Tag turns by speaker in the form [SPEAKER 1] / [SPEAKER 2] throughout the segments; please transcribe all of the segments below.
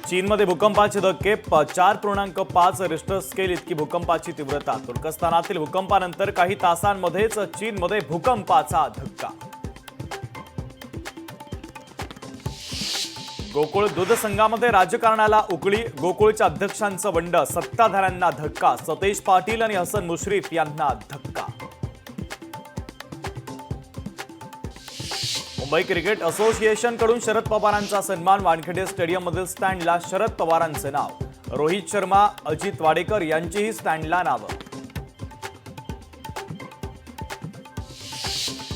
[SPEAKER 1] चीनमध्ये भूकंपाचे धक्के 4.5 रिश्टर स्केल इतकी भूकंपाची तीव्रता। तुर्कस्तानातील भूकंपानंतर काही तासांमध्येच चीनमध्ये भूकंपाचा धक्का। गोकुळ दूध संघामध्ये राजकारणाला उकळी। गोकुळच्या अध्यक्षांचं बंड, सत्ताधाऱ्यांना धक्का। सतेज पाटील आणि हसन मुश्रीफ यांना धक्का। मुंबई क्रिकेट असोसिएशनकडून शरद पवारांचा सन्मान। वानखेडे स्टेडियममधील स्टँडला शरद पवारांचे नाव। रोहित शर्मा, अजित वाडेकर यांचीही स्टँडला नावं।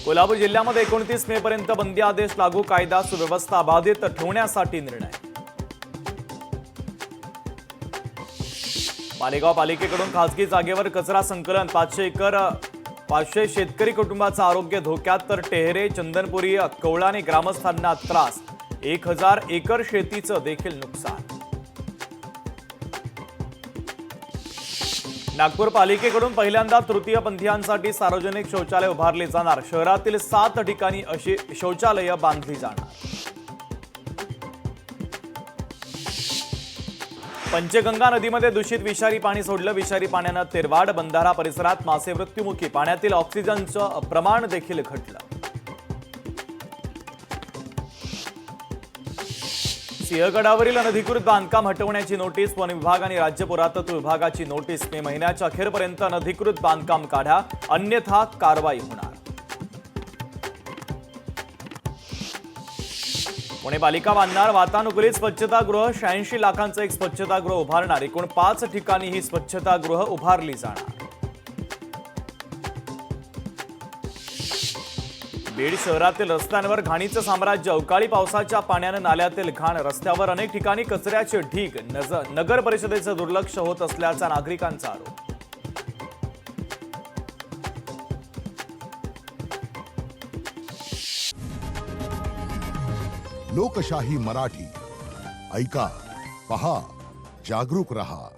[SPEAKER 1] कोल्हापूर जिल्ह्यामध्ये 29 मे पर्यंत बंदी आदेश लागू। कायदा सुव्यवस्था बाधित ठेवण्यासाठी निर्णय। मालेगाव पालिकेकडून खासगी जागेवर कचरा संकलन। 500 शेतकरी कुटुंबाचं आरोग्य धोक्यात, तर टेहरे, चंदनपुरी, कवळाने ग्रामस्थांना त्रास। 1000 एकर शेतीचं देखील नुकसान। नागपूर पालिकेकडून पहिल्यांदा तृतीयपंथीयांसाठी सार्वजनिक शौचालय उभारले जाणार। शहरातील 7 ठिकाणी अशी शौचालय बांधली जाणार। पंचगंगा नदीमध्ये दूषित विषारी पाणी सोडलं। विषारी पाण्यानं तेरवाड बंधारा परिसरात मासे मृत्युमुखी। पाण्यातील ऑक्सिजनचं प्रमाण देखील घटलं। सिंहगडावरील अनधिकृत बांधकाम हटवण्याची नोटीस। वन विभाग आणि राज्य पुरातत्व विभागाची नोटीस। मे महिन्याच्या अखेरपर्यंत अनधिकृत बांधकाम काढा, अन्यथा कारवाई होणार। पुणे पालिका बांधणार वातानुकूलित स्वच्छतागृह। 86 लाखांचं एक स्वच्छतागृह उभारणार। एकूण 5 ठिकाणी ही स्वच्छतागृह उभारली जाणार। बीड शहरातील रस्त्यांवर घाणीचं साम्राज्य। अवकाळी पावसाच्या पाण्यानं नाल्यातील घाण। रस्त्यावर अनेक ठिकाणी कचऱ्याचे ढीग। नगर परिषदेचं दुर्लक्ष होत असल्याचा नागरिकांचा आरोप।
[SPEAKER 2] लोकशाही मराठी ऐका, पहा, जागरूक रहा।